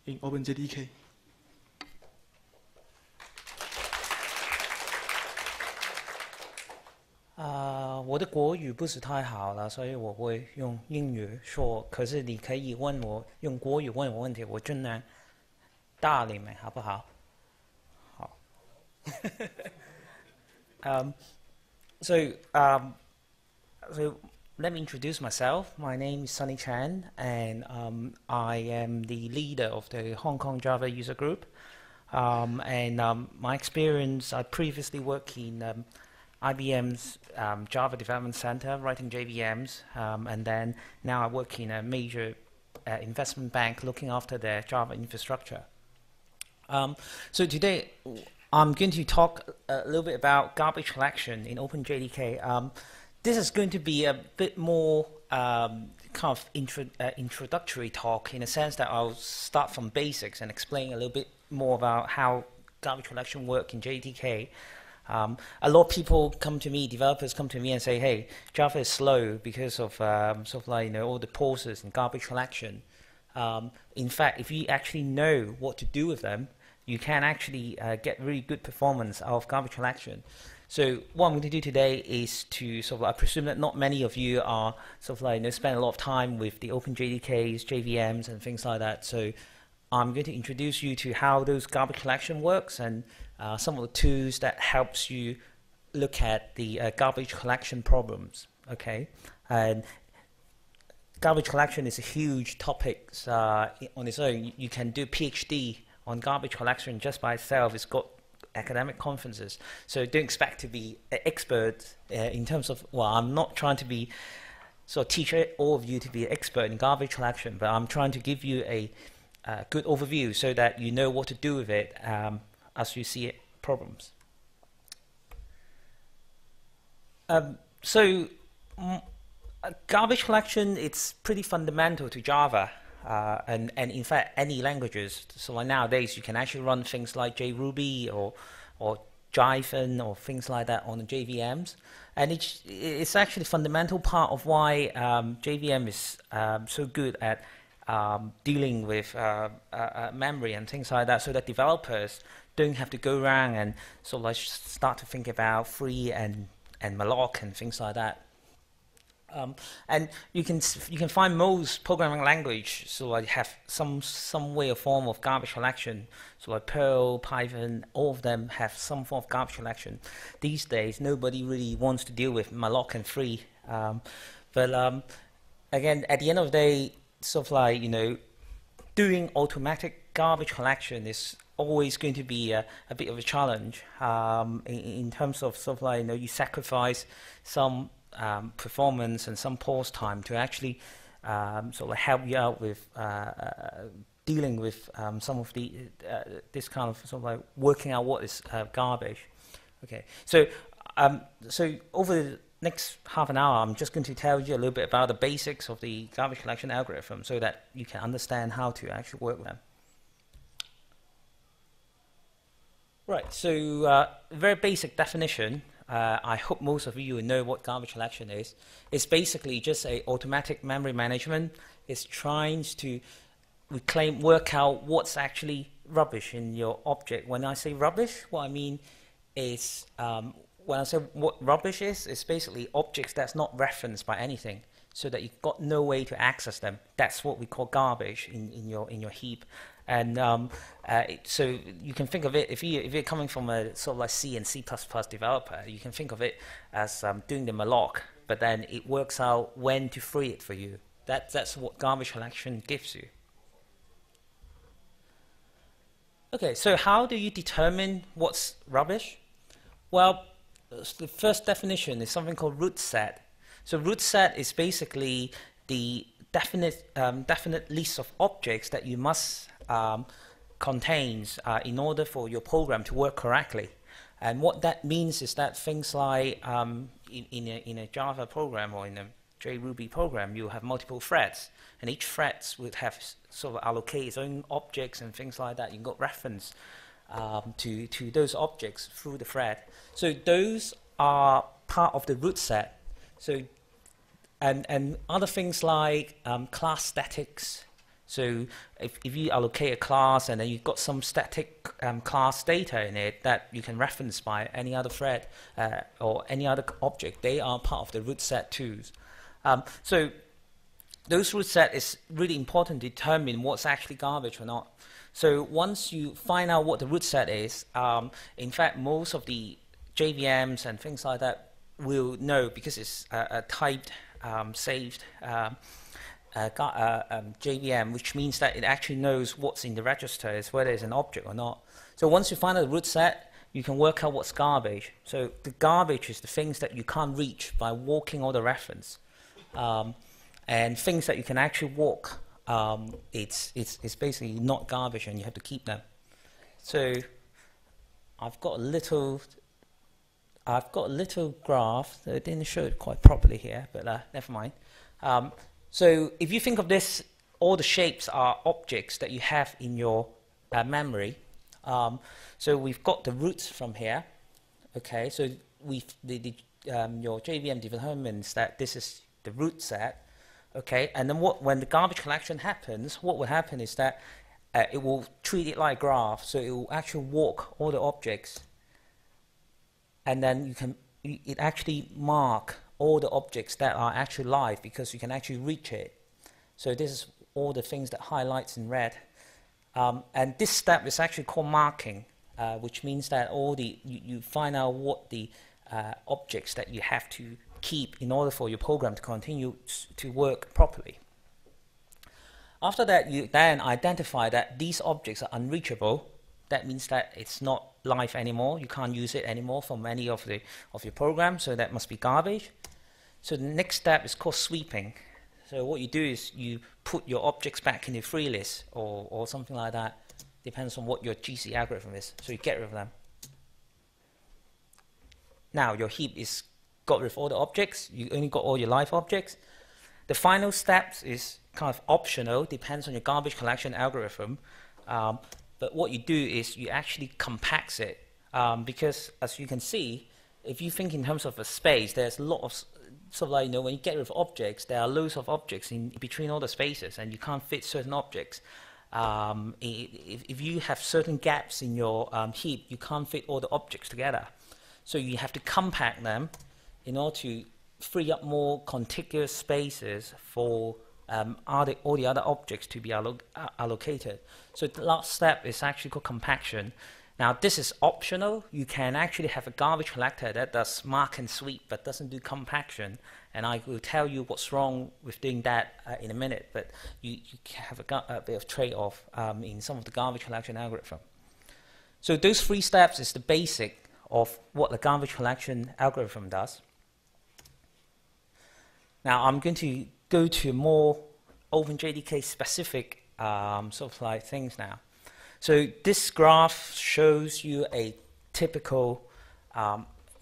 in OpenJDK. 我的国语不是太好了，所以我会用英语说。可是你可以问我用国语问我问题，我尽量答你们，好不好？好。So let me introduce myself. My name is Sunny Chan, and I am the leader of the Hong Kong Java user group. My experience, I previously worked in IBM's Java Development Center, writing JVMs, and then now I work in a major investment bank looking after their Java infrastructure. So today I'm going to talk a little bit about garbage collection in OpenJDK. This is going to be a bit more kind of introductory talk, in a sense that I'll start from basics and explain a little bit more about how garbage collection works in JDK. A lot of people come to me, developers come to me and say, hey, Java is slow because of sort of like, all the pauses in garbage collection. In fact, if you actually know what to do with them, you can actually get really good performance out of garbage collection. So what I'm going to do today is to sort of, I presume that not many of you are sort of like, spend a lot of time with the OpenJDKs, JVMs, and things like that. So I'm going to introduce you to how those garbage collection works and some of the tools that helps you look at the garbage collection problems. Okay, and garbage collection is a huge topic on its own. You can do a PhD on garbage collection just by itself. It's got academic conferences. So don't expect to be an expert in terms of, well, I'm not trying to be teach all of you to be an expert in garbage collection, but I'm trying to give you a good overview so that you know what to do with it as you see problems. Garbage collection, it's pretty fundamental to Java and in fact any languages. So like nowadays you can actually run things like JRuby or Jython or things like that on the JVMs, and it's actually a fundamental part of why JVM is so good at dealing with memory and things like that, so that developers don't have to go around and sort of like start to think about free and malloc and things like that. And you can find most programming language so like have some way or form of garbage collection. So like Perl, Python, all of them have some form of garbage collection. These days, nobody really wants to deal with malloc and free. But again, at the end of the day, sort of like doing automatic garbage collection is always going to be a bit of a challenge in terms of sort of like you sacrifice some performance and some pause time to actually sort of help you out with dealing with some of the this kind of sort of like working out what is garbage. Okay, so over the next half an hour, I'm just going to tell you a little bit about the basics of the garbage collection algorithm so that you can understand how to actually work them. Right, so very basic definition. I hope most of you know what garbage collection is. It's basically just a automatic memory management. It's trying to work out what's actually rubbish in your object. When I say rubbish, what I mean is when I say what rubbish is, it's basically objects that's not referenced by anything, so that you've got no way to access them. That's what we call garbage in your heap. And so you can think of it, if you're coming from a sort of like C and C++ developer, you can think of it as doing the malloc, but then it works out when to free it for you. That's what garbage collection gives you. Okay, so how do you determine what's rubbish? Well, the first definition is something called root set. So root set is basically the definite list of objects that you must contains in order for your program to work correctly. And what that means is that things like in a Java program or in a JRuby program, you have multiple threads, and each thread would have sort of allocate its own objects and things like that. You've got reference to those objects through the thread. So those are part of the root set. So and other things like class statics, So if you allocate a class and then you've got some static class data in it that you can reference by any other thread or any other object, they are part of the root set too. So those root set is really important to determine what's actually garbage or not. So once you find out what the root set is, in fact, most of the JVMs and things like that will know, because it's a typed, saved JVM, which means that it actually knows what's in the registers, whether it's an object or not. So once you find out the root set, you can work out what's garbage. So the garbage is the things that you can't reach by walking all the reference. And things that you can actually walk, it's basically not garbage, and you have to keep them. So I've got a little graph that I didn't show it quite properly here, but never mind. So if you think of this, all the shapes are objects that you have in your memory. So we've got the roots from here. Okay, so your JVM determines that this is the root set. Okay, and then when the garbage collection happens, what will happen is that it will treat it like a graph. So it will actually walk all the objects, and then it actually mark all the objects that are actually live, because you can actually reach it. So this is all the things that highlights in red. And this step is actually called marking, which means that you find out what the objects that you have to keep in order for your program to continue to work properly. After that, you then identify that these objects are unreachable. That means that it's not live anymore. You can't use it anymore from any of your programs, so that must be garbage. So the next step is called sweeping. So what you do is you put your objects back in the free list or something like that. Depends on what your GC algorithm is. So you get rid of them. Now your heap is got rid of all the objects. You only got all your live objects. The final steps is kind of optional, depends on your garbage collection algorithm. But what you do is you actually compact it, because as you can see, if you think in terms of a space, there's a lot of sort of like, when you get rid of objects, there are loads of objects in between all the spaces, and you can't fit certain objects. If you have certain gaps in your heap, you can't fit all the objects together. So you have to compact them in order to free up more contiguous spaces for all the other objects to be allocated. So the last step is actually called compaction. Now this is optional. You can actually have a garbage collector that does mark and sweep but doesn't do compaction, and I will tell you what's wrong with doing that in a minute, but you have a bit of trade-off in some of the garbage collection algorithm. So those 3 steps is the basic of what the garbage collection algorithm does. Now I'm going to go to more OpenJDK specific sort of like things now. So this graph shows you a typical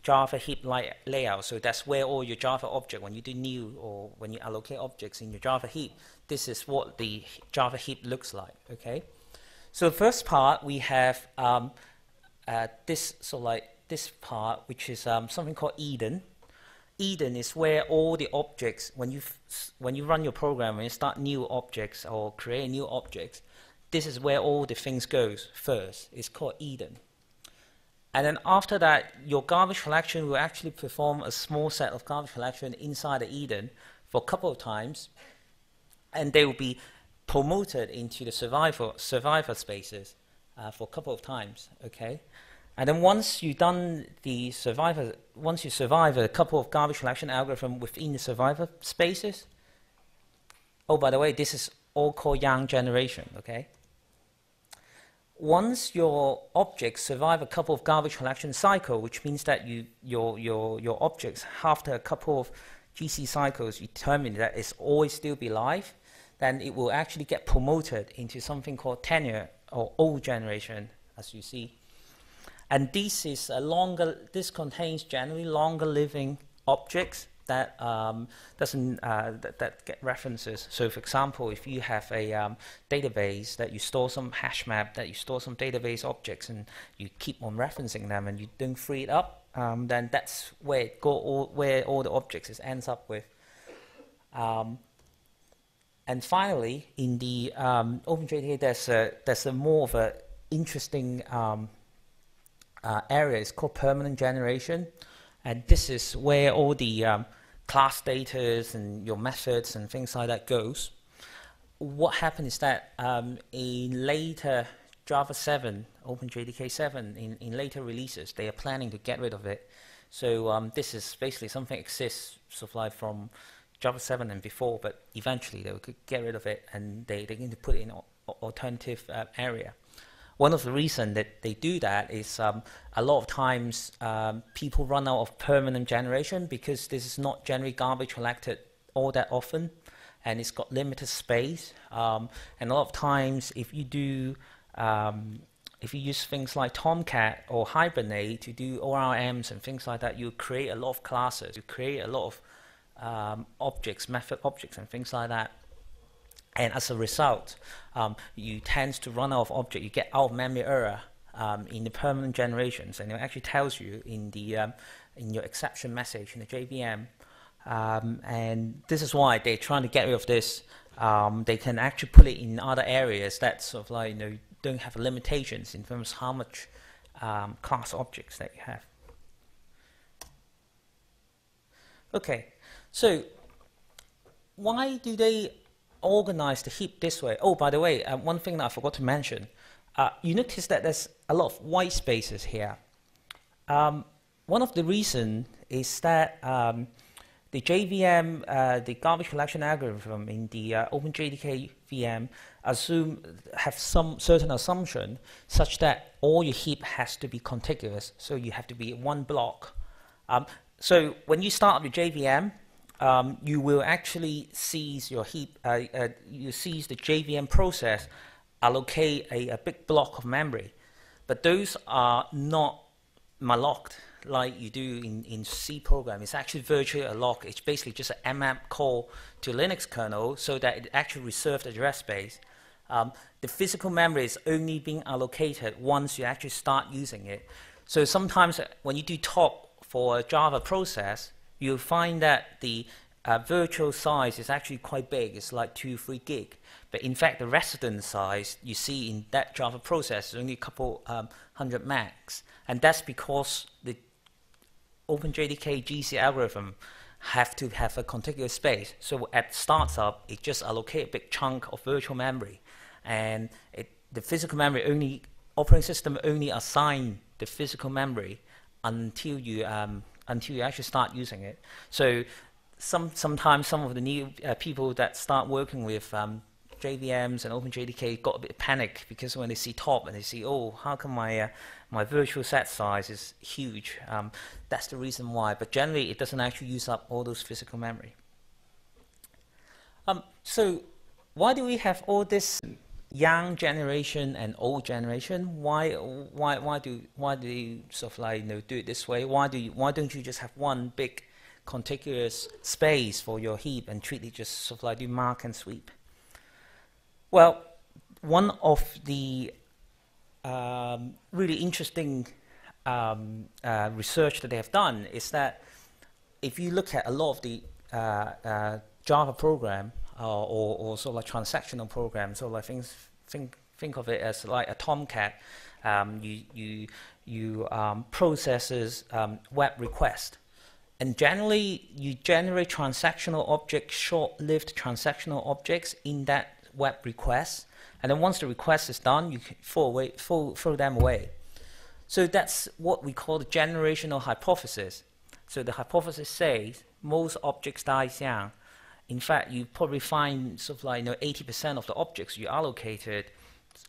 Java heap layout. So that's where all your Java object, when you do new or when you allocate objects in your Java heap, this is what the Java heap looks like. Okay. So the first part we have this part, which is something called Eden. Eden is where all the objects, when you run your program, when you start new objects or create new objects, this is where all the things goes first. It's called Eden. And then after that, your garbage collection will actually perform a small set of garbage collection inside the Eden for a couple of times, and they will be promoted into the survivor spaces for a couple of times. Okay. And then once you've done the survivor, once you survive a couple of garbage collection algorithms within the survivor spaces, oh, by the way, this is all called young generation, okay? Once your objects survive a couple of garbage collection cycle, which means that your objects, after a couple of GC cycles, you determine that it's always still be live, then it will actually get promoted into something called tenure or old generation, as you see. And this is a this contains generally longer living objects that that get references. So for example, if you have a database that you store some hash map, that you store some database objects and you keep on referencing them and you don't free it up, then that's where where all the objects ends up with. And finally, in the OpenJDK, there's a more of a interesting area. It's called permanent generation, and this is where all the class data and your methods and things like that goes. What happened is that in later Java 7, OpenJDK 7, in later releases, they are planning to get rid of it. So this is basically something exists sort of like from Java 7 and before, but eventually they will get rid of it, and they need to put it in alternative area. One of the reasons that they do that is a lot of times people run out of permanent generation because this is not generally garbage collected all that often, and it's got limited space. And a lot of times, if you do, if you use things like Tomcat or Hibernate to do ORMs and things like that, you create a lot of classes. You create a lot of objects, method objects, and things like that. And as a result, you tend to run out of object. You get out of memory error in the permanent generations, and it actually tells you in the in your exception message in the JVM. And this is why they're trying to get rid of this. They can actually put it in other areas that sort of like don't have limitations in terms of how much class objects that you have. Okay, so why do they organize the heap this way? Oh, by the way, one thing that I forgot to mention, you notice that there's a lot of white spaces here. One of the reasons is that the JVM, the garbage collection algorithm in the OpenJDK VM have some certain assumption such that all your heap has to be contiguous, so you have to be one block. So when you start with JVM, you will actually seize your heap, you seize the JVM process, allocate a big block of memory. But those are not mallocked like you do in C program. It's actually virtually a lock. It's basically just an mmap call to Linux kernel so that it actually reserves the address space. The physical memory is only being allocated once you actually start using it. So sometimes when you do top for a Java process, you'll find that the virtual size is actually quite big. It's like 2-3 gig. But in fact, the resident size you see in that Java process is only a couple hundred max. And that's because the OpenJDK GC algorithm have to have a contiguous space. So at startup, it just allocates a big chunk of virtual memory. And the physical memory operating system only assign the physical memory until you actually start using it. So sometimes some of the new people that start working with JVMs and OpenJDK got a bit of panic because when they see top and they see, oh, how come my virtual set size is huge? That's the reason why. But generally, it doesn't actually use up all those physical memory. So why do we have all this young generation and old generation? Why do you sort of like do it this way? Why don't you just have one big contiguous space for your heap and treat it just sort of like do mark and sweep? Well, one of the really interesting research that they have done is that if you look at a lot of the Java program or sort of like transactional programs, so like think of it as like a Tomcat, you processes web request. And generally, you generate transactional objects, short-lived transactional objects in that web request. And then once the request is done, you can throw them away. So that's what we call the generational hypothesis. So the hypothesis says most objects die young. In fact, you probably find sort of like 80% of the objects you allocated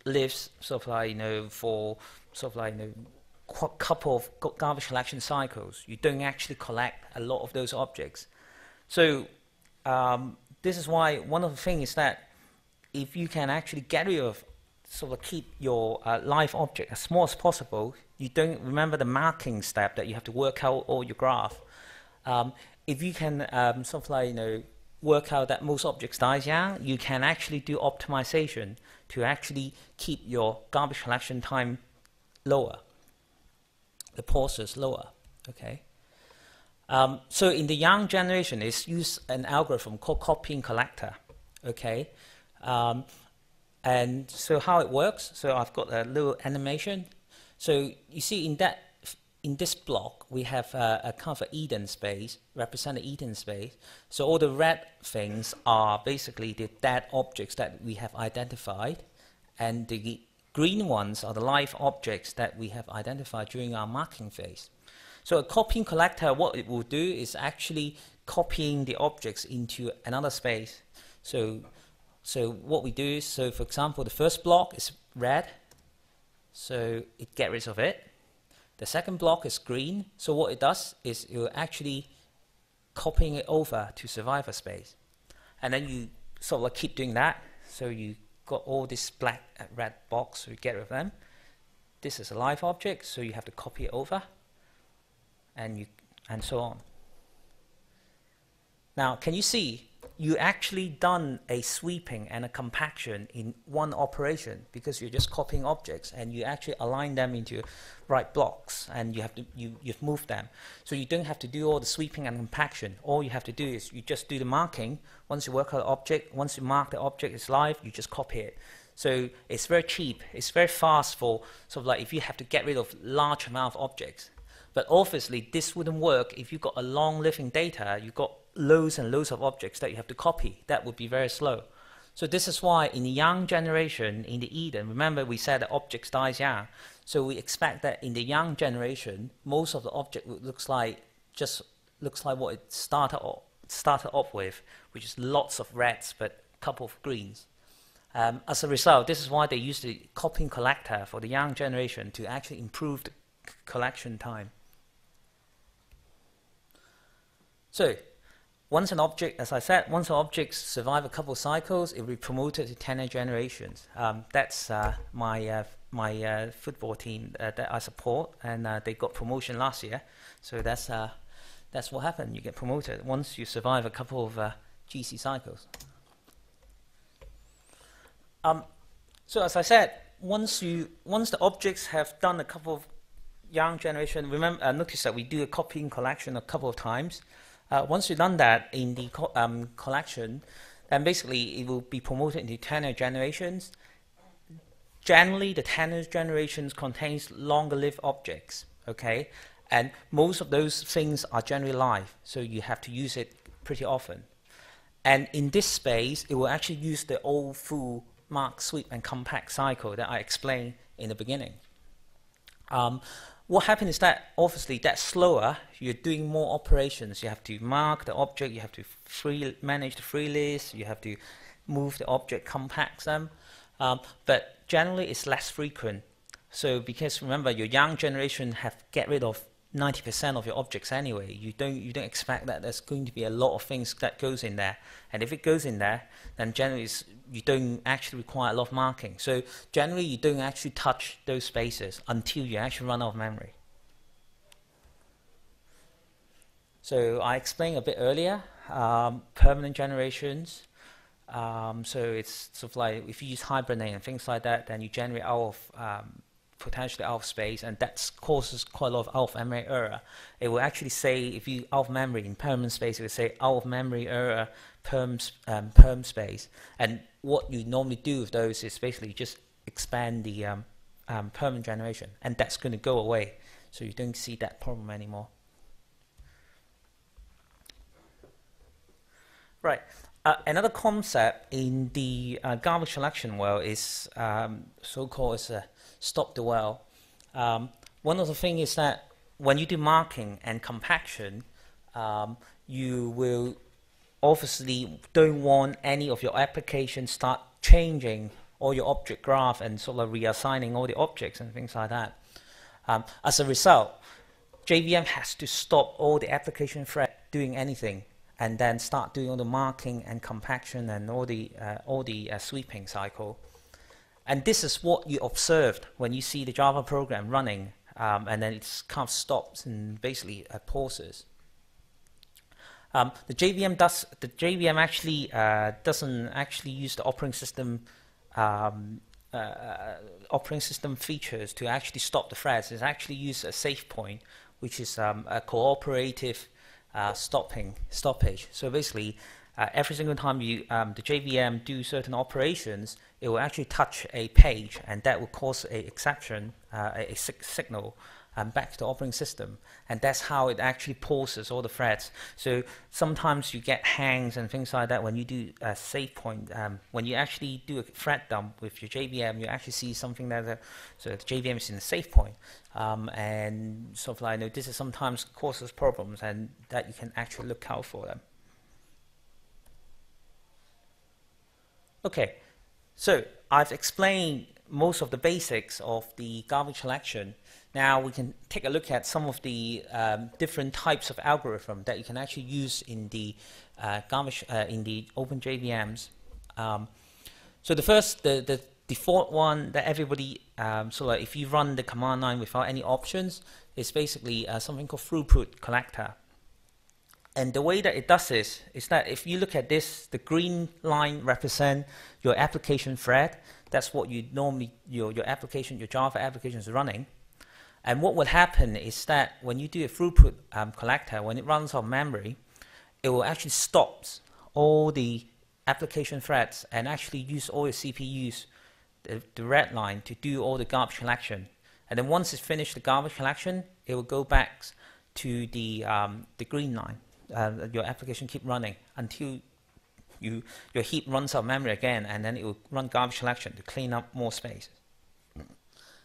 lives sort of like for sort of like couple of garbage collection cycles. You don't actually collect a lot of those objects. So this is why one of the things is that if you can actually get rid of, sort of keep your live object as small as possible, you don't remember the marking step that you have to work out all your graph. If you can sort of like work out that most objects die young, you can actually do optimization to actually keep your garbage collection time lower, the pauses lower. Okay. So in the young generation, it's used an algorithm called copying collector. okay? And so how it works, so I've got a little animation. So you see in this block, we have a kind of an Eden space, represent an Eden space. So all the red things are basically the dead objects that we have identified, and the green ones are the live objects that we have identified during our marking phase. So a copying collector, what it will do is actually copying the objects into another space. So what we do is, so for example, the first block is red, so it gets rid of it. The second block is green, so what it does is it will actually copying it over to survivor space. And then you sort of like keep doing that, so you got all this black and red box, so you get rid of them. This is a live object, so you have to copy it over, and so on. Now, can you see you actually done a sweeping and a compaction in one operation, because you're just copying objects and you actually align them into right blocks, and you've moved them. So you don't have to do all the sweeping and compaction. All you have to do is you just do the marking. Once you work out the object, once you mark the object is live, you just copy it. So it's very cheap. It's very fast for sort of like if you have to get rid of large amount of objects. But obviously this wouldn't work if you've got a long living data, you've got loads and loads of objects that you have to copy. That would be very slow. So this is why in the young generation, in the Eden, remember we said that objects dies young. So we expect that in the young generation, most of the object looks like what it started off with, which is lots of reds but a couple of greens. As a result, this is why they use the copying collector for the young generation to actually improve the collection time. So once an object, as I said, once an object survives a couple of cycles, it will be promoted to 10 generations. That's my football team that I support, and they got promotion last year. So that's what happened. You get promoted once you survive a couple of GC cycles. So as I said, once the objects have done a couple of young generation, remember, notice that we do a copying collection a couple of times. Once you've done that in the collection, then basically it will be promoted into 10 generations. Generally, the 10 generations contains longer-lived objects, okay? And most of those things are generally live, so you have to use it pretty often. And in this space, it will actually use the old full mark, sweep, and compact cycle that I explained in the beginning. What happens is that obviously that's slower. You're doing more operations. You have to mark the object, you have to manage the free list, you have to move the object, compact them. But generally it's less frequent. So because remember, your young generation have get rid of 90% of your objects anyway. You don't expect that there's going to be a lot of things that goes in there. And if it goes in there, then generally you don't actually require a lot of marking. So generally you don't actually touch those spaces until you actually run out of memory. So I explained a bit earlier, permanent generations. So it's sort of like if you use hibernate and things like that, then you generate out of potentially out of space, and that causes quite a lot of out of memory error. It will actually say, if you out of memory in permanent space, it will say out of memory error perm space. And what you normally do with those is basically just expand the permanent generation, and that's going to go away. So you don't see that problem anymore. Right. Another concept in the garbage collection world is so-called stop the well. One of the things is that when you do marking and compaction, you will obviously don't want any of your applications start changing all your object graph and sort of reassigning all the objects and things like that. As a result, JVM has to stop all the application thread doing anything, and then start doing all the marking and compaction and all the sweeping cycle. And this is what you observed when you see the Java program running, and then it kind of stops and basically pauses. The JVM actually doesn't actually use the operating system features to actually stop the threads. It actually uses a save point, which is a cooperative stoppage. So basically, every single time you the JVM do certain operations, it will actually touch a page, and that will cause a exception, a signal back to the operating system, and that's how it actually pauses all the threads. So sometimes you get hangs and things like that when you do a save point. When you actually do a thread dump with your JVM, you actually see something that so the JVM is in the save point, and sort of like, you know, this is sometimes causes problems, and that you can actually look out for them. Okay, so I've explained most of the basics of the garbage collection. Now we can take a look at some of the different types of algorithm that you can actually use in the in the OpenJVMs. So the first, the default one that everybody, so like if you run the command line without any options, is basically something called throughput collector. And the way that it does this is that if you look at this, the green line represent your application thread. That's what you normally, your application, your Java application is running. And what will happen is that when you do a throughput collector, when it runs on memory, it will actually stop all the application threads and actually use all your CPUs, the red line, to do all the garbage collection. And then once it's finished the garbage collection, it will go back to the green line. Your application keep running until your heap runs out of memory again, and then it will run garbage collection to clean up more space.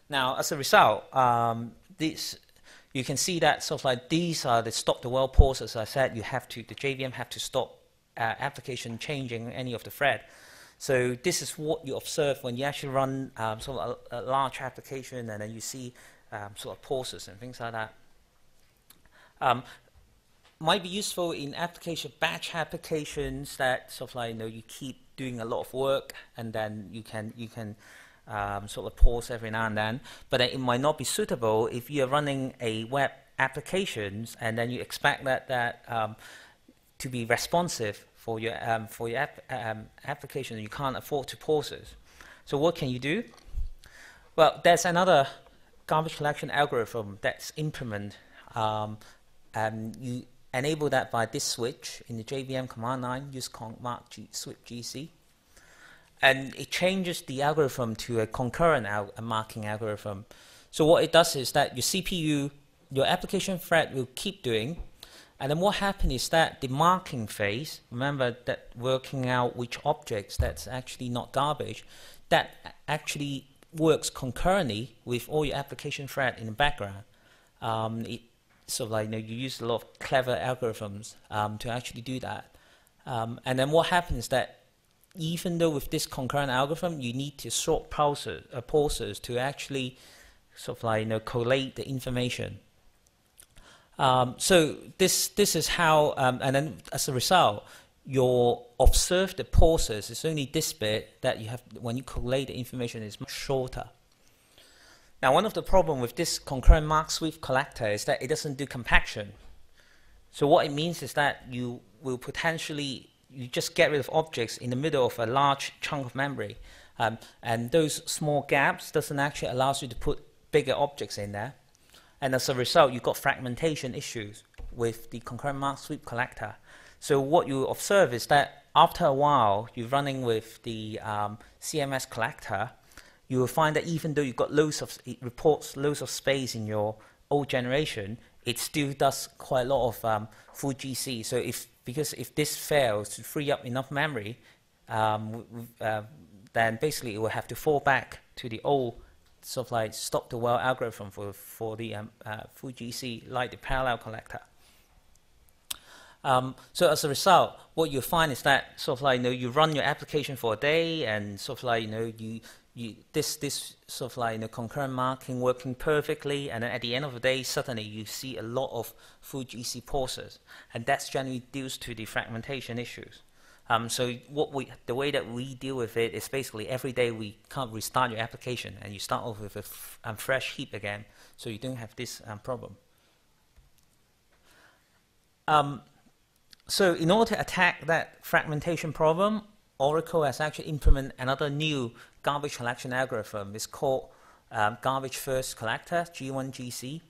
Now, as a result, you can see that sort of like these are the stop the well pauses. As I said, the JVM have to stop application changing any of the thread. So this is what you observe when you actually run sort of a large application, and then you see sort of pauses and things like that. Might be useful in batch applications that sort of like, you know, you keep doing a lot of work, and then you can sort of pause every now and then. But it might not be suitable if you're running a web applications, and then you expect that to be responsive for your application, and you can't afford to pause it. So what can you do? Well, there's another garbage collection algorithm that's implemented. You enable that by this switch in the JVM command line. Use mark switch GC, and it changes the algorithm to a concurrent marking algorithm. So what it does is that your CPU, your application thread will keep doing, and then what happens is that the marking phase, remember that working out which objects that's actually not garbage, that actually works concurrently with all your application thread in the background. So like, you know, you use a lot of clever algorithms to actually do that. And then what happens is that even though with this concurrent algorithm, you need to sort pauses to actually sort of like, you know, collate the information. So this is how, and then as a result, your observed pauses is only this bit that you have when you collate the information is much shorter. Now, one of the problems with this concurrent mark sweep collector is that it doesn't do compaction. So what it means is that you will potentially, you just get rid of objects in the middle of a large chunk of memory. And those small gaps doesn't actually allow you to put bigger objects in there. And as a result, you've got fragmentation issues with the concurrent mark sweep collector. So what you observe is that after a while, you're running with the CMS collector, you will find that even though you've got it reports loads of space in your old generation, it still does quite a lot of full GC. So because if this fails to free up enough memory, then basically it will have to fall back to the old sort of like stop the well algorithm for the full GC, like the parallel collector. So as a result, what you find is that sort of like, you know, you run your application for a day, and sort of like, you know, this sort of like, you know, concurrent marking working perfectly, and then at the end of the day, suddenly you see a lot of full GC pauses, and that's generally due to the fragmentation issues. So the way that we deal with it is basically every day we can't restart your application, and you start off with a fresh heap again, so you don't have this problem. So in order to attack that fragmentation problem, Oracle has actually implemented another new garbage collection algorithm. It's called garbage first collector, G1GC.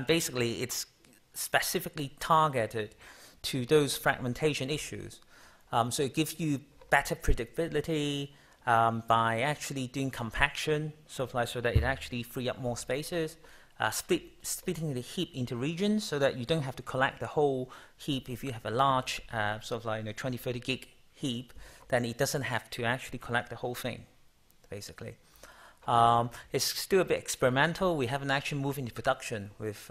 Basically, it's specifically targeted to those fragmentation issues. So it gives you better predictability by actually doing compaction, so that it actually free up more spaces. Splitting the heap into regions so that you don't have to collect the whole heap. If you have a large 20-30 gig heap, then it doesn't have to actually collect the whole thing, basically. It's still a bit experimental. We haven't actually moved into production with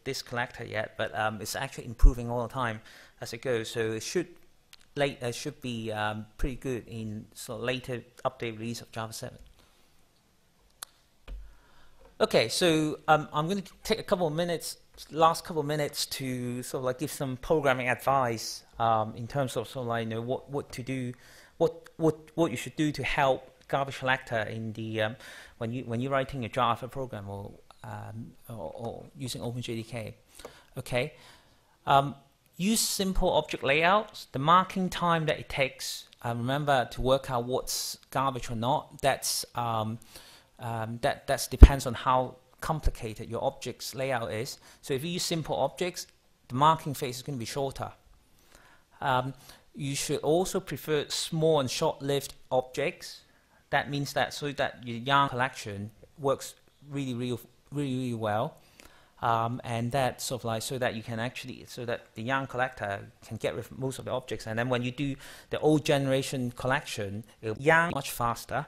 this collector yet, but it's actually improving all the time as it goes. So it should be pretty good in later update release of Java 7. Okay, so I'm going to take a couple of minutes, last couple of minutes, to give some programming advice in terms of what to do, what you should do to help garbage collector in the when you're writing a Java program or using OpenJDK. Okay, use simple object layouts. The marking time that it takes, remember to work out what's garbage or not. That depends on how complicated your object's layout is. So if you use simple objects, the marking phase is going to be shorter. You should also prefer small and short-lived objects. That means that so that your yarn collection works really well, and that so that you can actually that the yarn collector can get rid of most of the objects, and then when you do the old generation collection, it'll yarn much faster.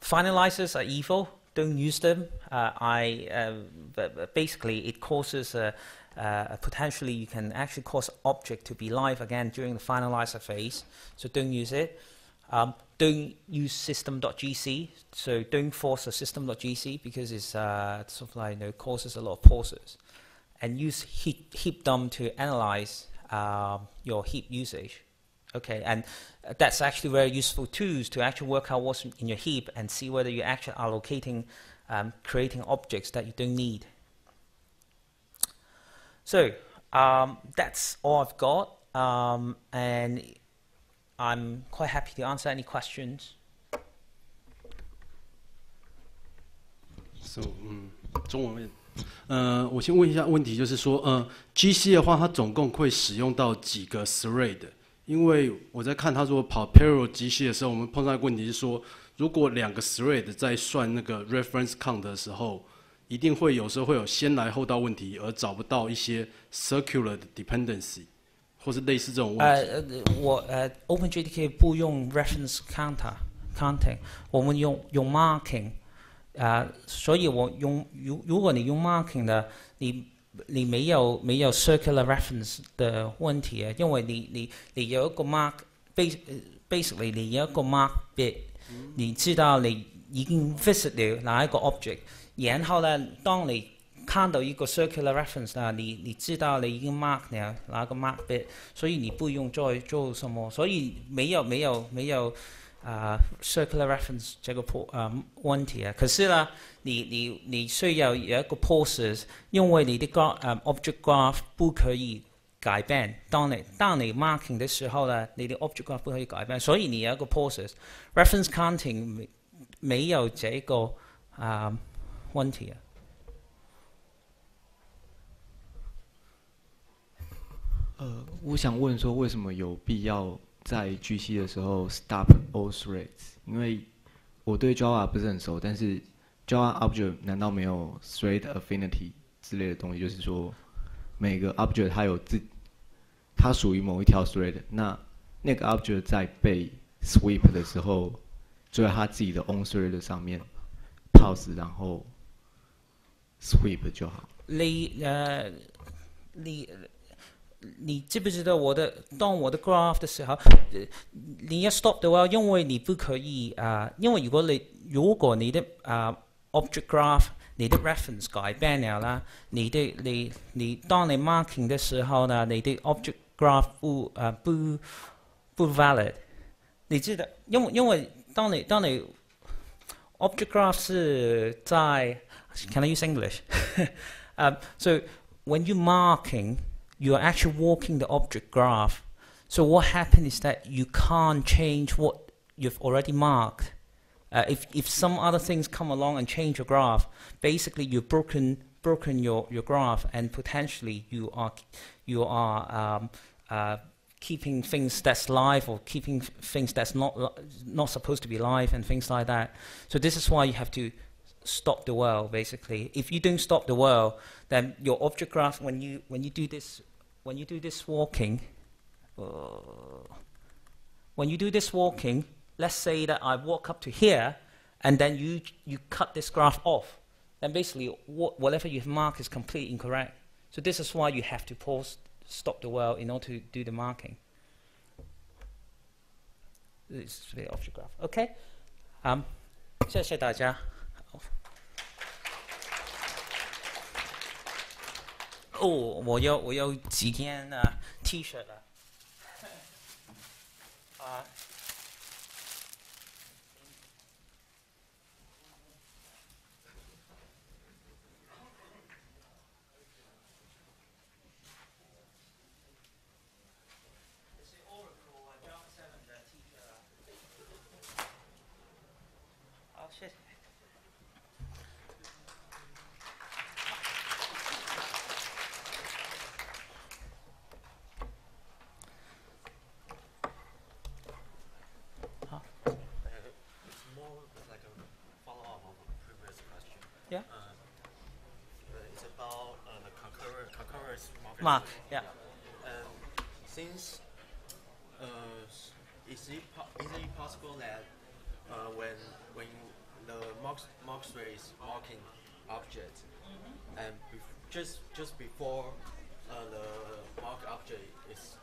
Finalizers are evil. Don't use them. But basically, it causes potentially you can actually cause object to be live again during the finalizer phase. So don't use it. Don't use system.gc. So don't force a system.gc because it's causes a lot of pauses. And use heap dump to analyze your heap usage. Okay, and that's actually very useful tools to actually work out what's in your heap and see whether you're actually allocating, creating objects that you don't need. So that's all I've got, and I'm quite happy to answer any questions. So, 中文问，我先问一下问题，就是说，GC 的话，它总共会使用到几个 thread？因为我在看他说跑 parallel 机械的时候，我们碰到一个问题是说，如果2个 thread 在算那个 reference count 的时候，一定会有时候会有先来后到问题，而找不到一些 circular 的 dependency， 或是类似这种问题。OpenJDK 不用 reference counting， 我们用 marking， 所以如果你用 marking 的，你没有 circular reference 的问题啊，因为你有一个 basically 你有一个 mark bit， 你知道你已經 visit 了哪一個 object， 然後呢，當你看到一個 circular reference 啦，你知道你已經 mark 了哪一個 mark bit， 所以你不用再做什麼，所以沒有circular reference 這個問題啊。可是呢，你需要有一個 process， 因為你的object graph 不可以改變。當你 marking 的時候呢，你的 object graph 不可以改變，所以你有一個 process。reference counting 沒有這個問題啊。我想問說，為什麼有必要在 GC 的時候 stop all threads？ 因為我對 Java 不是很熟，但是 Java object 難道沒有 thread affinity 之類的東西？就是說，每個 object 它屬於某一條 thread， 那個 object 在被 sweep 的時候，就在它自己的 own thread 上面 pause， 然後 sweep 就好。你知不知道當我的 graph 的時候，你要 stop 的話，因為你不可以因為如果你的object graph 你的 reference 改變了啦，你當你 marking 的時候呢，你的 object graph 不 valid， 你知道，因為當你 object graph 是在 Can I use English? So when you marking, you are actually walking the object graph. So what happens is that you can't change what you've already marked. If some other things come along and change your graph, basically you've broken broken your graph, and potentially you are keeping things that's live or keeping things that's not supposed to be live and things like that. So this is why you have to stop the whirl, basically. If you don't stop the whirl, then your object graph, when you do this walking, let's say that I walk up to here, and then you cut this graph off, then basically whatever you've marked is completely incorrect. So this is why you have to stop the whirl in order to do the marking. This is the object graph. Okay. 谢谢大家。哦，我有几件T-shirt 了。谢谢。Yeah. It's about the concurrence Mark. Yeah. Since is it possible that when the mark thread is marking object, and just before the mark object is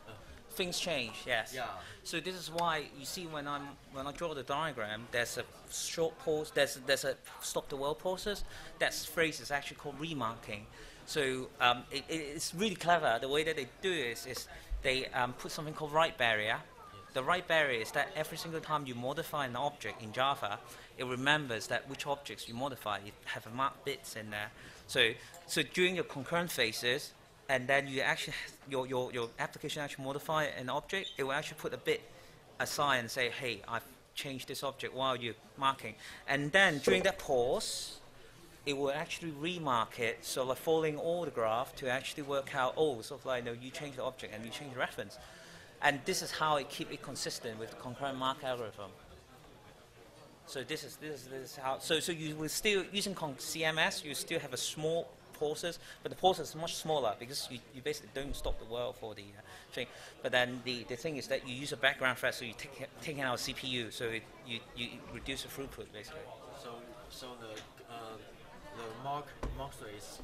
Things change, yes. yeah. So this is why you see when I draw the diagram, there's a short pause, there's a stop the whirl process. That phrase is actually called remarking. So it's really clever. The way that they do is they put something called write barrier. The write barrier is that every single time you modify an object in Java, it remembers that which objects you modify. You have marked bits in there. So during your concurrent phases, and then you actually your application actually modify an object, it will actually put a bit aside and say, hey, I've changed this object while you're marking. And then during that pause, it will actually remark it, so like following all the graph to actually work out, oh, sort of like, no, you change the object and you change the reference. And this is how it keep it consistent with the concurrent mark algorithm. So this is how. So you will still using CMS. You still have a small pauses, but the pauses is much smaller because you basically don't stop the whirl for the thing. But then the thing is that you use a background thread, so you taking out CPU, so you reduce the throughput basically. So the mark thread is